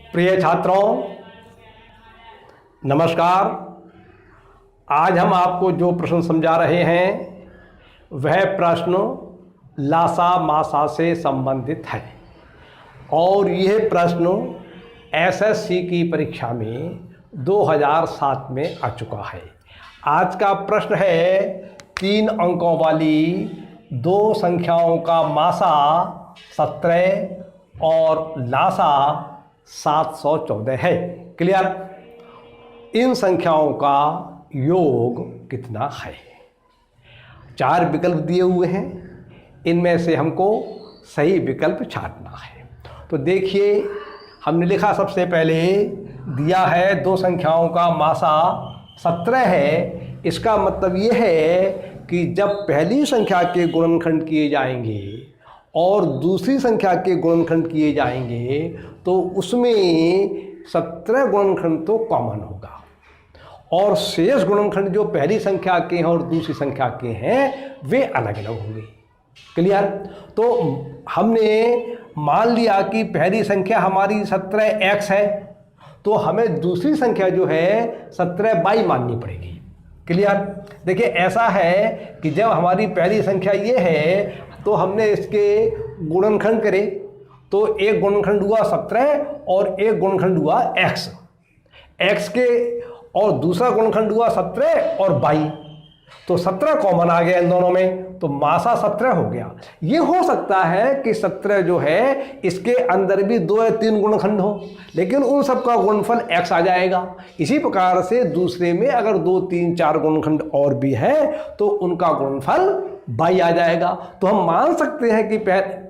प्रिय छात्रों, नमस्कार। आज हम आपको जो प्रश्न समझा रहे हैं वह प्रश्न लासा मासा से संबंधित है और यह प्रश्न एसएससी की परीक्षा में 2007 में आ चुका है। आज का प्रश्न है 3 अंकों वाली दो संख्याओं का मासा 17 और लासा 714 है। क्लियर? इन संख्याओं का योग कितना है? 4 विकल्प दिए हुए हैं, इनमें से हमको सही विकल्प छांटना है। तो देखिए, हमने लिखा सबसे पहले दिया है दो संख्याओं का मासा 17 है। इसका मतलब ये है कि जब पहली संख्या के गुणनखंड किए जाएंगे और दूसरी संख्या के गुणनखंड किए जाएंगे तो उसमें 17 गुणनखंड तो कॉमन होगा और शेष गुणनखंड जो पहली संख्या के हैं और दूसरी संख्या के हैं वे अलग अलग होंगे। क्लियर? तो हमने मान लिया कि पहली संख्या हमारी 17x है, तो हमें दूसरी संख्या जो है 17y माननी पड़ेगी। क्लियर? देखिए, ऐसा है कि जब हमारी पहली संख्या ये है तो हमने इसके गुणनखंड करे तो एक गुणनखंड हुआ 17 और एक गुणनखंड हुआ x के, और दूसरा गुणनखंड हुआ 17 और 22, तो 17 कॉमन आ गया इन दोनों में, तो मासा 17 हो गया। ये हो सकता है कि 17 जो है इसके अंदर भी 2 या 3 गुणनखंड हो, लेकिन उन सब का गुणनफल x आ जाएगा। इसी प्रकार से दूसरे में अगर 2, 3, 4 गुणनखंड और भी है तो उनका गुणनफल y आ जाएगा। तो हम मान सकते हैं कि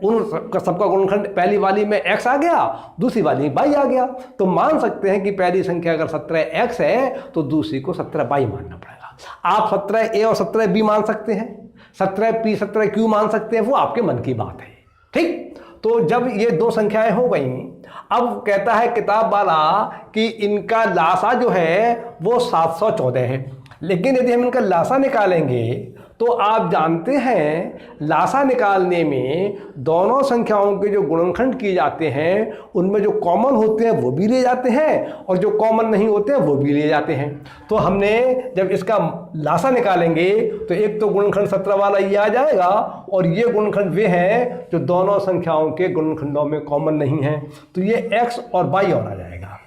उन सबका गुणनखंड पहली वाली में x आ गया, दूसरी वाली में y आ गया। तो मान सकते हैं कि पहली संख्या अगर 17x है तो दूसरी को 17y मानना पड़ेगा। आप 17a और 17b मान सकते हैं, 17p 17q मान सकते हैं, वो आपके मन की बात है। ठीक? तो जब ये दो संख्याएं हो गई, अब कहता है किताब वाला कि इनका लासा जो है वो 714 है। लेकिन यदि हम इनका लासा निकालेंगे तो आप जानते हैं लासा निकालने में दोनों संख्याओं के जो गुणनखंड किए जाते हैं उनमें जो कॉमन होते हैं वो भी ले जाते हैं और जो कॉमन नहीं होते हैं वो भी ले जाते हैं। तो हमने जब इसका लासा निकालेंगे तो एक तो गुणनखंड 17 वाला ये आ जाएगा और ये गुणनखंड वे हैं जो दोनों संख्याओं के गुणनखंडों में कॉमन नहीं है, तो ये x और y और आ जाएगा।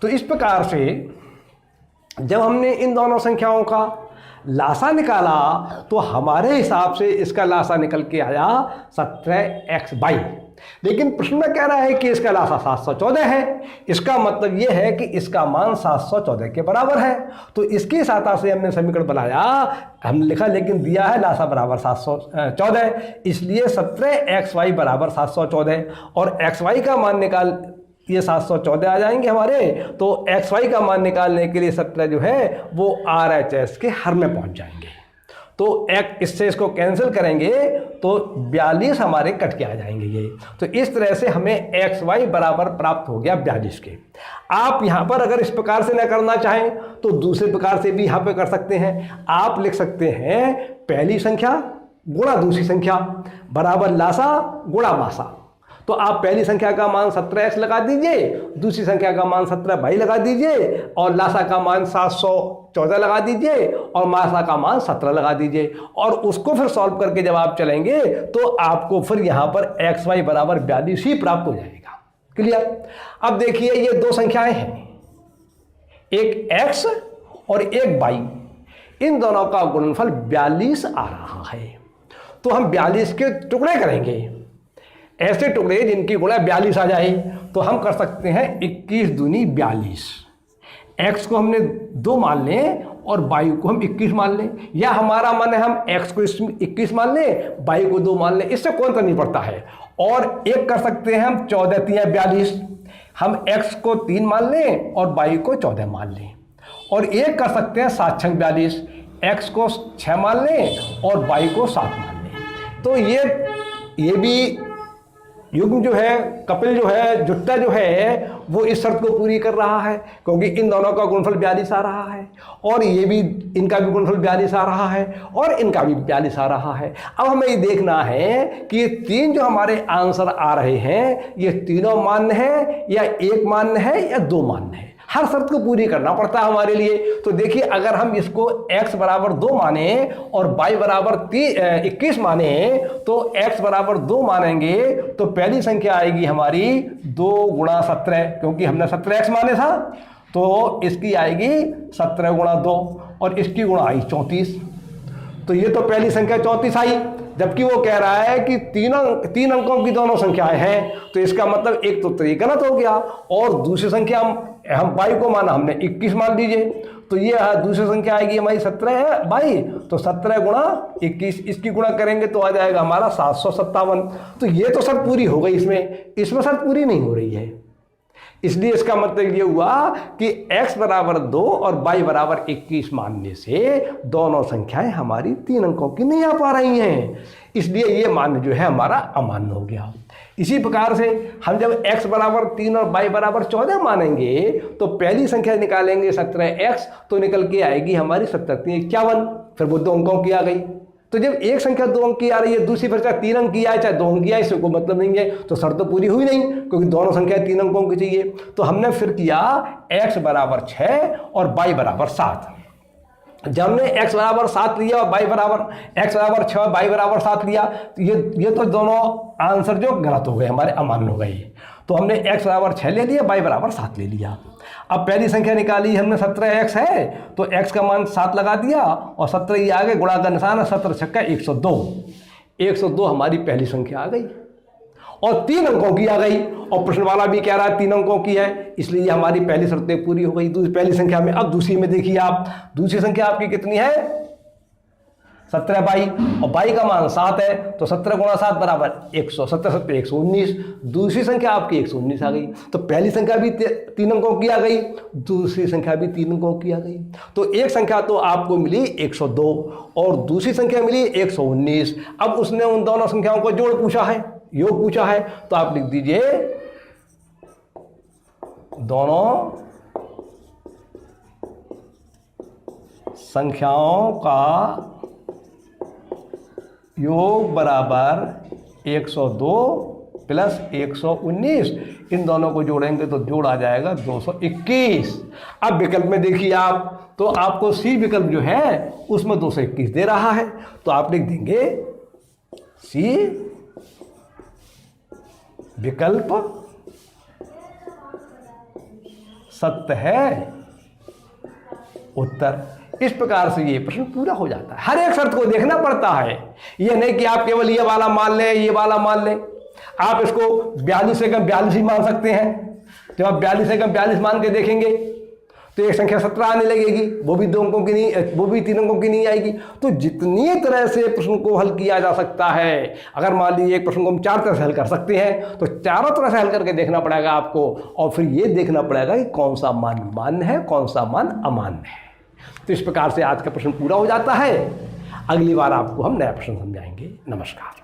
तो इस प्रकार से जब हमने इन दोनों संख्याओं का लासा निकाला तो हमारे हिसाब से इसका लासा निकल के आया 17xy। लेकिन प्रश्न में कह रहा है कि इसका लासा 714 है। इसका मतलब यह है कि इसका मान 714 के बराबर है। तो इसकी सहायता से हमने समीकरण बनाया, हमने लिखा, लेकिन दिया है लासा बराबर 714, इसलिए 17xy बराबर 714 और xy का मान निकाल ये 714 आ जाएंगे हमारे। तो xy का मान निकालने के लिए 17 जो है वो RHS के हर में पहुंच जाएंगे। तो इससे इसको कैंसिल करेंगे तो 42 हमारे कट के आ जाएंगे ये। तो इस तरह से हमें xy बराबर प्राप्त हो गया 42 के। आप यहाँ पर अगर इस प्रकार से न करना चाहें तो दूसरे प्रकार से भी यहाँ पे कर सकते हैं। आप लिख सकते हैं पहली संख्या गुणा दूसरी संख्या बराबर लासा गुणा मासा। तो आप पहली संख्या का मान 17x लगा दीजिए, दूसरी संख्या का मान 17y लगा दीजिए और लासा का मान 714 लगा दीजिए और मासा का मान 17 लगा दीजिए और उसको फिर सॉल्व करके जब आप चलेंगे तो आपको फिर यहाँ पर xy बराबर 42 ही प्राप्त हो जाएगा। क्लियर? अब देखिए, ये दो संख्याएं हैं, एक x और एक y, इन दोनों का गुणनफल 42 आ रहा है। तो हम 42 के टुकड़े करेंगे, ऐसे टुकड़े जिनकी गुणा 42 आ जाए। तो हम कर सकते हैं 21 दूनी 42। x को हमने 2 मान लें और y को हम 21 मान लें, या हमारा मन है हम x को 21 मान लें, y को 2 मान लें, इससे कोई अंतर नहीं पड़ता है। और एक कर सकते हैं हम 14 3 42, हम x को 3 मान लें और y को 14 मान लें। और एक कर सकते हैं 7 6 42, x को 6 मान लें और y को 7 मान लें। तो ये भी युग्म जो है, कपिल जो है, जुट्टा जो है, वो इस शर्त को पूरी कर रहा है क्योंकि इन दोनों का गुणनफल 42 आ रहा है और ये भी, इनका भी गुणनफल 42 आ रहा है और इनका भी 42 आ रहा है। अब हमें ये देखना है कि ये तीन जो हमारे आंसर आ रहे हैं, ये तीनों मान्य है या एक मान्य है या दो मान्य है। हर शर्त को पूरी करना पड़ता है हमारे लिए। तो देखिए, अगर हम इसको x बराबर 2 माने और y बराबर 21 माने, तो x बराबर 2 मानेंगे तो पहली संख्या आएगी हमारी 2 गुणा 17, क्योंकि हमने 17x माने था, तो इसकी आएगी 17 गुणा 2 और इसकी गुणा आई 34। तो ये तो पहली संख्या 34 आई, जबकि वो कह रहा है कि तीन अंकों की दोनों संख्याएं हैं, तो इसका मतलब एक तो ये गलत हो गया और दूसरी संख्या हम y को माना हमने 21 मान लीजिए, तो ये दूसरी संख्या आएगी हमारी 17 है y, तो 17 गुणा 21, इसकी गुणा करेंगे तो आ जाएगा हमारा 757। तो ये तो शर्त पूरी हो गई, इसमें शर्त पूरी नहीं हो रही है। इसलिए इसका मतलब ये हुआ कि x बराबर 2 और y बराबर 21 मानने से दोनों संख्याएं हमारी 3 अंकों की नहीं आ पा रही हैं, इसलिए ये मान जो है हमारा अमान्य हो गया। इसी प्रकार से हम जब x बराबर 3 और y बराबर 14 मानेंगे तो पहली संख्या निकालेंगे 17x, तो निकल के आएगी हमारी 17×3=51, फिर वो 2 अंकों की आ गई। तो जब एक संख्या 2 अंक की आ रही है, दूसरी फिर चाहे 3 अंक की आए चाहे 2 अंक की आए, इससे कोई मतलब नहीं है, तो शर्त तो पूरी हुई नहीं क्योंकि दोनों संख्या 3 अंकों की चाहिए। तो हमने फिर किया x बराबर 6 और y बराबर 7। जब हमने x बराबर 7 लिया और x बराबर 6 और y बराबर 7 लिया, तो ये तो दोनों आंसर जो गलत हो गए, हमारे अमान्य हो गए। तो हमने x बराबर 6 ले लिया, y बराबर 7 ले लिया। अब पहली संख्या निकाली हमने 17x है, तो x का मान 7 लगा दिया और 17 ये आगे गुणा का निशान है, 17 छक्का 102 हमारी पहली संख्या आ गई और 3 अंकों की आ गई, और प्रश्न वाला भी कह रहा है 3 अंकों की है, इसलिए हमारी पहली शर्तें पूरी हो गई पहली संख्या में। अब दूसरी में देखिए आप, दूसरी संख्या आपकी कितनी है, 17y और y का मान 7 है, तो 17 गुणा 7 बराबर 100, 17 7 119, दूसरी संख्या आपकी 119 आ गई। तो पहली संख्या भी 3 अंकों की आ गई, दूसरी संख्या भी 3 अंकों की आ गई। तो एक संख्या तो आपको मिली 102 और दूसरी संख्या मिली 119। अब उसने उन दोनों संख्याओं को जोड़ पूछा है, योग पूछा है, तो आप लिख दीजिए दोनों संख्याओं का योग बराबर 102 प्लस 119, इन दोनों को जोड़ेंगे तो जोड़ आ जाएगा 221। अब विकल्प में देखिए आप, तो आपको सी विकल्प जो है उसमें 221 दे रहा है, तो आप लिख देंगे सी विकल्प सत्य है उत्तर। इस प्रकार से ये प्रश्न पूरा हो जाता है। हर एक शर्त को देखना पड़ता है, ये नहीं कि आप केवल ये वाला मान लें, ये वाला मान लें। आप इसको 42 से कम 42 ही मान सकते हैं। जब आप 42 से कम 42 मान के देखेंगे तो एक संख्या 17 आने लगेगी, वो भी 2 अंकों की नहीं, वो भी 3 अंकों की नहीं आएगी। तो जितनी तरह से प्रश्न को हल किया जा सकता है, अगर मान लीजिए एक प्रश्न को हम 4 तरह से हल कर सकते हैं, तो चारों तरह से हल करके देखना पड़ेगा आपको, और फिर ये देखना पड़ेगा कि कौन सा मान मान्य है, कौन सा मान अमान्य है। तो इस प्रकार से आज का प्रश्न पूरा हो जाता है। अगली बार आपको हम नया प्रश्न समझाएंगे। नमस्कार।